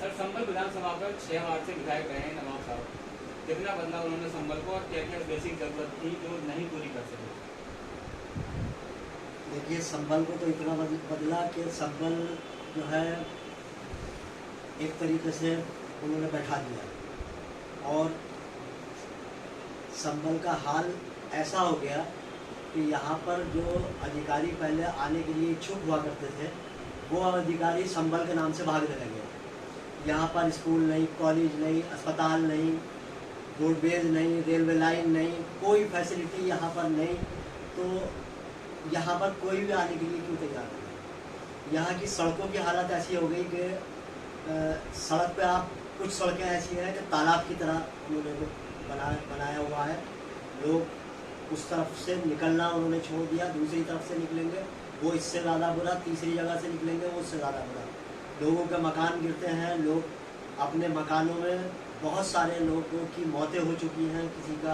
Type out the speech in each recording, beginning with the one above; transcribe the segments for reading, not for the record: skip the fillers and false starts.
Sir, संबल विधानसभा पर 6 मार्च से विधायक रहे हैं नवाब साहब। कितना बदला उन्होंने संबल को और क्या क्या बेसिक जरूरत थी जो नहीं पूरी कर सके? देखिए, संबल को तो इतना बदला कि संबल जो है एक तरीके से उन्होंने बैठा दिया और संबल का हाल ऐसा हो गया कि यहाँ पर जो अधिकारी पहले आने के लिए इच्छुक हुआ करते थे वो अधिकारी संबल के नाम से भागने लगे। यहाँ पर स्कूल नहीं, कॉलेज नहीं, अस्पताल नहीं, रोडवेज नहीं, रेलवे लाइन नहीं, कोई फैसिलिटी यहाँ पर नहीं। तो यहाँ पर कोई भी आने के लिए क्यों तैयार नहीं। यहाँ की सड़कों की हालत ऐसी हो गई कि सड़क पे आप कुछ सड़कें ऐसी हैं कि तालाब की तरह उन्होंने बनाया हुआ है। लोग उस तरफ से निकलना उन्होंने छोड़ दिया, दूसरी तरफ से निकलेंगे वो इससे ज़्यादा बुरा, तीसरी जगह से निकलेंगे वो उससे ज़्यादा बुरा। लोगों के मकान गिरते हैं, लोग अपने मकानों में, बहुत सारे लोगों की मौतें हो चुकी हैं, किसी का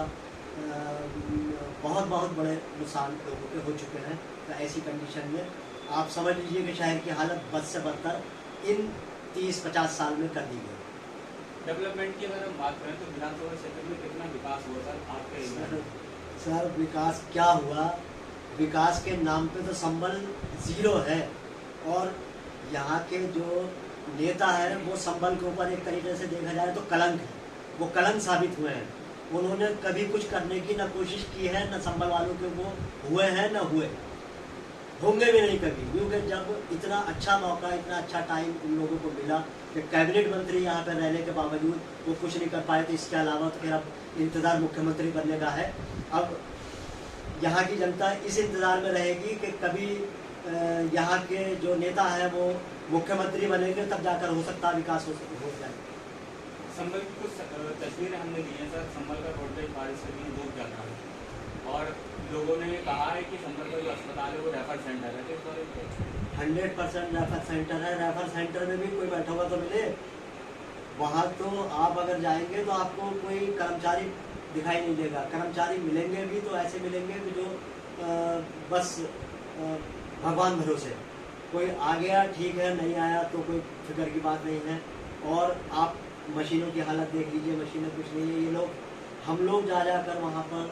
बहुत बड़े नुकसान लोगों के हो चुके हैं। तो ऐसी कंडीशन में आप समझ लीजिए कि शहर की हालत बद से बदतर इन 30-50 साल में कर दी गई। डेवलपमेंट की अगर हम बात करें तो विधानसभा क्षेत्र में कितना विकास हुआ सर आपके? सर, विकास क्या हुआ? विकास के नाम पे तो संबल ज़ीरो है और यहाँ के जो नेता है वो संबल के ऊपर एक तरीके से देखा जाए तो कलंक है। वो कलंक साबित हुए हैं। उन्होंने कभी कुछ करने की न कोशिश की है, न संबल वालों के वो हुए हैं, न होंगे भी नहीं कभी। क्योंकि जब इतना अच्छा मौका, इतना अच्छा टाइम उन लोगों को मिला कि कैबिनेट मंत्री यहाँ पर रहने के बावजूद वो कुछ नहीं कर पाए, तो इसके अलावा तो फिर अब इंतज़ार मुख्यमंत्री बनने का है। अब यहाँ की जनता इस इंतज़ार में रहेगी कि कभी यहाँ के जो नेता हैं वो मुख्यमंत्री बनेंगे, तब जाकर हो सकता है विकास हो जाए। संबल की कुछ तस्वीरें हमने ली हैं सर। संबल का वोल्टेज बारिश के दिन डूब जाता है और लोगों ने कहा है कि संबल का जो अस्पताल है वो रेफर सेंटर है। 100% रेफर सेंटर है। रेफर सेंटर में भी कोई बैठा हुआ तो मिले। वहाँ तो आप अगर जाएंगे तो आपको कोई कर्मचारी दिखाई नहीं देगा। कर्मचारी मिलेंगे भी तो ऐसे मिलेंगे कि जो बस भगवान भरोसे, कोई आ गया ठीक है, नहीं आया तो कोई फिक्र की बात नहीं है। और आप मशीनों की हालत देख लीजिए, मशीनें कुछ नहीं है। ये लोग, हम लोग जाकर वहाँ पर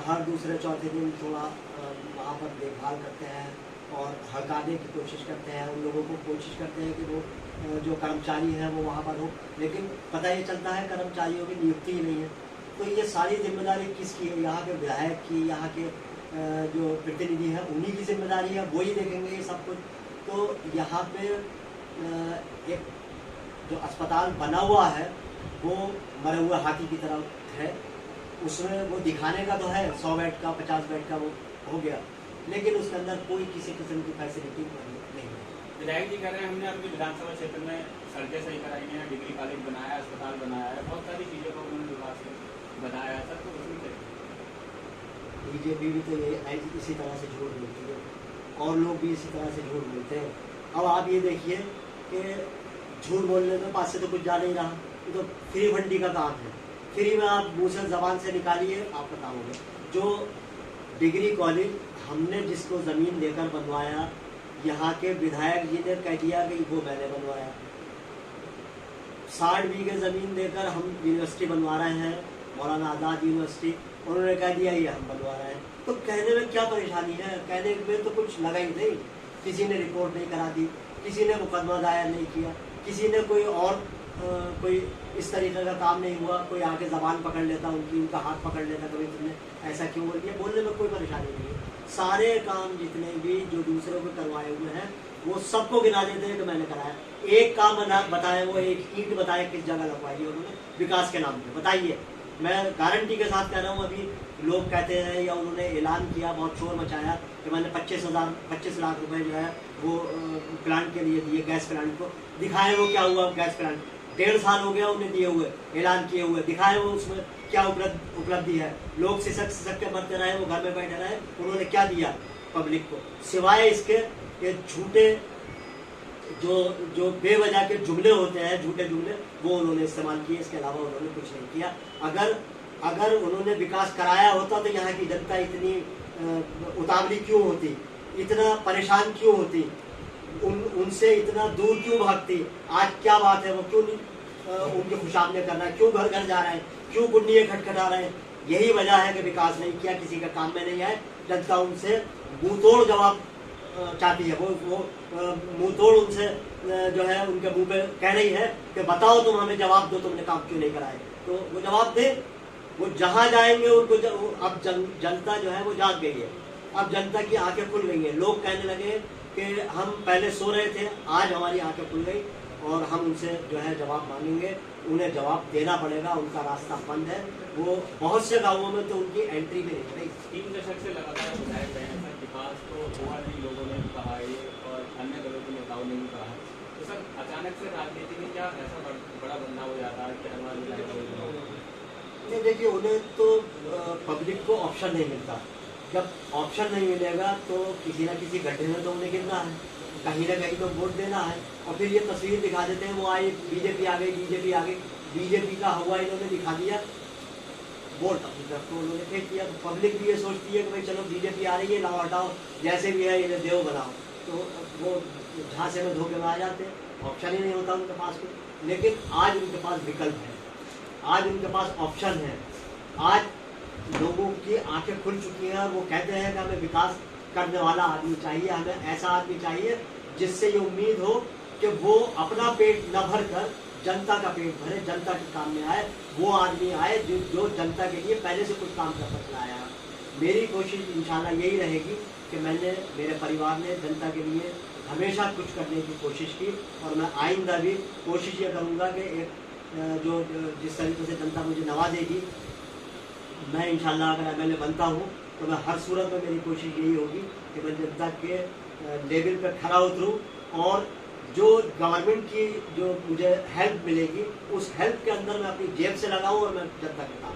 हर दूसरे चौथे दिन थोड़ा वहाँ पर देखभाल करते हैं और हड़काने की कोशिश करते हैं। उन लोगों को कोशिश करते हैं कि वो जो कर्मचारी हैं वो वहाँ पर हो, लेकिन पता ये चलता है कर्मचारियों की नियुक्ति ही नहीं है। तो ये सारी जिम्मेदारी किसकी है? यहाँ के विधायक की, यहाँ के जो प्रतिनिधि हैं उन्हीं की जिम्मेदारी है, वो ही देखेंगे ये सब कुछ। तो यहाँ पे एक जो अस्पताल बना हुआ है वो मरे हुए हाथी की तरह है। उसमें वो दिखाने का तो है 100 बेड का, 50 बेड का वो हो गया, लेकिन उसके अंदर कोई किसी किस्म की फैसिलिटी नहीं है। विधायक जी कह रहे हैं हमने अपने विधानसभा क्षेत्र में सड़कें सही कराई हैं, डिग्री कॉलेज बनाया, अस्पताल बनाया है, बहुत सारी चीज़ों को उन्होंने विकास बनाया है सर। तो उसमें क्या बीजेपी भी तो ये इसी तरह से झूठ बोलती है और लोग भी इसी तरह से झूठ बोलते हैं। अब आप ये देखिए कि झूठ बोलने में पास से तो कुछ जा नहीं रहा। ये तो फ्री फंडी का काम है। फ्री में आप मुँह से ज़बान से निकालिए, आपका काम होगा। जो डिग्री कॉलेज हमने जिसको ज़मीन देकर बनवाया, यहाँ के विधायक जी ने कह दिया कि वो मैंने बनवाया। 60 बीघे ज़मीन देकर हम यूनिवर्सिटी बनवा रहे हैं, मौलाना आज़ाद यूनिवर्सिटी, उन्होंने कह दिया ये हम बनवा रहे हैं। तो कहने में क्या परेशानी है? कहने में तो कुछ लगा ही नहीं। किसी ने रिपोर्ट नहीं करा दी, किसी ने मुकदमा दायर नहीं किया, किसी ने कोई और कोई इस तरीके का काम नहीं हुआ। कोई आके ज़बान पकड़ लेता, उनका हाथ पकड़ लेता, कभी तुमने ऐसा क्यों बोल दिया। बोलने में कोई परेशानी नहीं है। सारे काम जितने भी जो दूसरों को करवाए हुए हैं वो सबको गिना देते हैं कि मैंने कराया। एक काम बताए, वो एक ईंट बताए किस जगह लगवाई है उन्होंने विकास के नाम पे, बताइए। मैं गारंटी के साथ कह रहा हूँ, अभी लोग कहते हैं या उन्होंने ऐलान किया, बहुत शोर मचाया कि मैंने 25 लाख रुपए जो है वो प्लांट के लिए दिए, गैस प्लांट को। दिखाए वो क्या हुआ गैस प्लांट? 1.5 साल हो गया उन्हें दिए हुए, ऐलान किए हुए। दिखाए वो उसमें क्या उपलब्धि है? लोग सिसक के मरते रहे, वो घर में बैठे रहे। उन्होंने क्या दिया पब्लिक को सिवाय इसके ये झूठे जो बेवजह के जुमले होते हैं, झूठे जुमले, वो उन्होंने इस्तेमाल किए। इसके अलावा उन्होंने कुछ नहीं किया। अगर उन्होंने विकास कराया होता तो यहाँ की जनता इतनी उतावली क्यों होती, इतना परेशान क्यों होती? उनसे इतना दूर क्यों भागती? आज क्या बात है, वो क्यों नहीं उनके खुशामदे कर रहा है, क्यों घर घर जा रहे हैं, क्यों कुंडियाँ खटखटा रहे हैं? यही वजह है कि विकास नहीं किया, किसी का काम में नहीं आए। जनता उनसे मुंह तोड़ जवाब चाहती है। वो मुंह तोड़ उनसे जो है उनके मुंह पे कह रही है कि बताओ, तुम हमें जवाब दो, तुमने काम क्यों नहीं कराए। तो वो जवाब दे, वो जहाँ जाएंगे उनको अब जनता जो है वो जाग गई है। अब जनता की आंखें खुल गई हैं। लोग कहने लगे कि हम पहले सो रहे थे, आज हमारी आंखें खुल गई और हम उनसे जो है जवाब मांगेंगे, उन्हें जवाब देना पड़ेगा। उनका रास्ता बंद है। वो बहुत से गाँवों में तो उनकी एंट्री भी नहीं रही। 3 दशक से लगातार विधायक रहे हैं सर, विकास तो हुआ नहीं, लोगों ने भी कहा है और अन्य दलों के नेताओं ने भी कहा है। तो सर अचानक से राजनीति में क्या ऐसा बड़ा बदलाव हो जाता है कि हर बार विधायक? नहीं, देखिए, उन्हें तो पब्लिक को ऑप्शन नहीं मिलता। जब ऑप्शन नहीं मिलेगा तो किसी ना किसी गड्ढे में तो उन्हें गिरना है, कहीं ना कहीं तो वोट देना है। और फिर ये तस्वीर दिखा देते हैं, वो आई बीजेपी आ गई, बीजेपी आ गई, बीजेपी का हवा इन्होंने दिखा दिया, वोट अपनी तरफ को उन्होंने फेंक दिया। तो पब्लिक भी ये सोचती है कि भाई चलो बीजेपी आ रही है, लाओ हटाओ, जैसे भी है इन्हें देव बनाओ। तो वो झांसे में धोखे में आ जाते हैं, ऑप्शन ही नहीं होता उनके पास कोई। लेकिन आज उनके पास विकल्प है, आज उनके पास ऑप्शन है। आज लोगों की आंखें खुल चुकी हैं और वो कहते हैं कि हमें विकास करने वाला आदमी चाहिए, हमें ऐसा आदमी चाहिए जिससे ये उम्मीद हो कि वो अपना पेट न भर कर जनता का पेट भरे, जनता के काम में आए। वो आदमी आए जो जनता के लिए पहले से कुछ काम करता चला आया। मेरी कोशिश इंशाल्लाह यही रहेगी कि मेरे परिवार ने जनता के लिए हमेशा कुछ करने की कोशिश की और मैं आइंदा भी कोशिश ये करूँगा कि एक जो जिस तरीके से जनता मुझे नवाजेगी, मैं इंशाल्लाह अगर एमएलए बनता हूँ तो मैं हर सूरत में मेरी कोशिश यही होगी कि मैं जनता के लेवल पर खड़ा उतरूँ और जो गवर्नमेंट की जो मुझे हेल्प मिलेगी उस हेल्प के अंदर मैं अपनी जेब से लगाऊँ और मैं जनता के काम।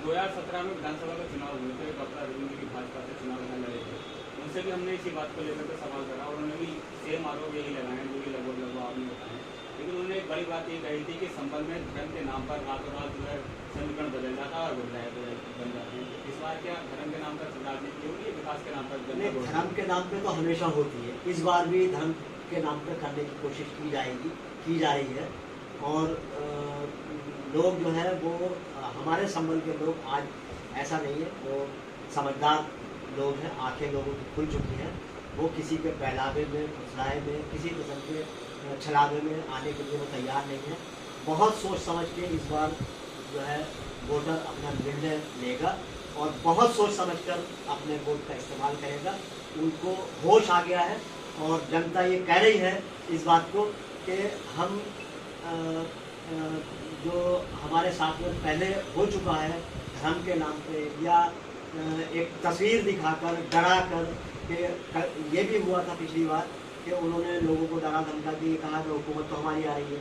2017 में विधानसभा का चुनाव हुए थे, डॉक्टर अरविंद की भाजपा से चुनाव लड़े थे, उनसे भी हमने इसी बात को लेकर के सवाल करा और उन्होंने भी सेम आरोप यही लगाए जो कि लगभग आपने बताए। लेकिन उन्होंने एक बड़ी बात ये कही थी कि संबल में धर्म के नाम पर रातों रात जो है समीकरण बदल जाता है और विधायक बन जाते हैं। इस बार क्या धर्म के नाम पर राजनीति होगी, विकास के नाम पर? धर्म के नाम पे तो हमेशा होती है, इस बार भी धर्म के नाम पर करने की कोशिश की जा रही है। और लोग जो है वो हमारे संबल के लोग आज ऐसा नहीं है, वो समझदार लोग हैं, आंखें लोगों की खुल चुकी हैं। वो किसी के बहलावे में, फुसलाए में, किसी किस्म के छलावे में आने के लिए वो तैयार नहीं है। बहुत सोच समझ के इस बार जो है वोटर अपना निर्णय लेगा और बहुत सोच समझकर अपने वोट का इस्तेमाल करेगा। उनको होश आ गया है और जनता ये कह रही है इस बात को कि हम जो हमारे साथ में पहले हो चुका है धर्म के नाम पे या एक तस्वीर दिखाकर डरा कर कि ये भी हुआ था पिछली बार कि उन्होंने लोगों को डरा धमका दिए, कहा कि हुकूमत तो हमारी आ रही है,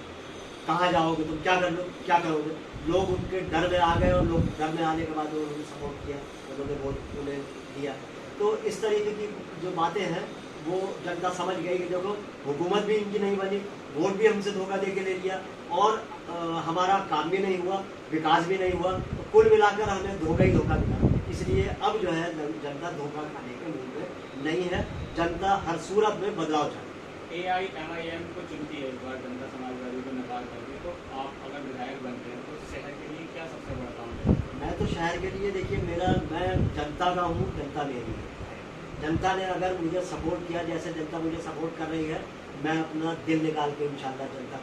कहाँ जाओगे तुम, क्या करोगे। लोग उनके डर में आ गए और लोग डर में आने के बाद उन्होंने सपोर्ट किया, उन्होंने वोट उन्हें दिया। तो इस तरीके की जो बातें हैं वो जनता समझ गई कि देखो हुकूमत भी इनकी नहीं बनी, वोट भी हमसे धोखा दे के ले लिया और हमारा काम भी नहीं हुआ, विकास भी नहीं हुआ। तो कुल मिलाकर हमें धोखा ही धोखा मिला। इसलिए अब जो है जनता धोखा खाने के मूड में नहीं है, जनता हर सूरत में बदलाव चाहती है। AIMIM को चुनती है इस बार जनता, समाजवादी को नकार करके। तो आप अगर विधायक बनते हैं तो शहर के लिए क्या सबसे बड़ा काम है? मैं तो शहर के लिए, देखिए मैं जनता का हूँ, जनता मेरी है। जनता ने अगर मुझे सपोर्ट किया, जैसे जनता मुझे सपोर्ट कर रही है, मैं अपना दिल निकाल के इंशाल्लाह जनता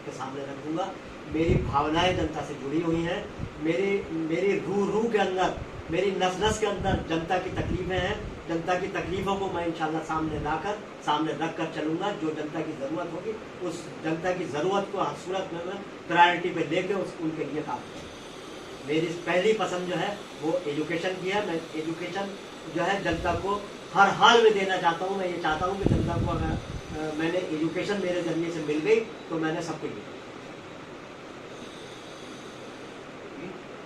के सामने रख दूँगा। मेरी भावनाएं जनता से जुड़ी हुई हैं, मेरी रूह के अंदर, मेरी नस के अंदर जनता की तकलीफ़ें हैं। जनता की तकलीफ़ों को मैं इंशाल्लाह सामने रख कर चलूँगा। जो जनता की ज़रूरत होगी उस जनता की ज़रूरत को हर सूरत में मैं प्रायोरिटी पे लेके उनके लिए काम करूँगा। मेरी पहली पसंद जो है वो एजुकेशन की है। मैं एजुकेशन जो है जनता को हर हाल में देना चाहता हूँ। मैं ये चाहता हूँ कि जनता को अगर मैंने एजुकेशन मेरे ज़रिए से मिल गई तो मैंने सब कुछ दिया।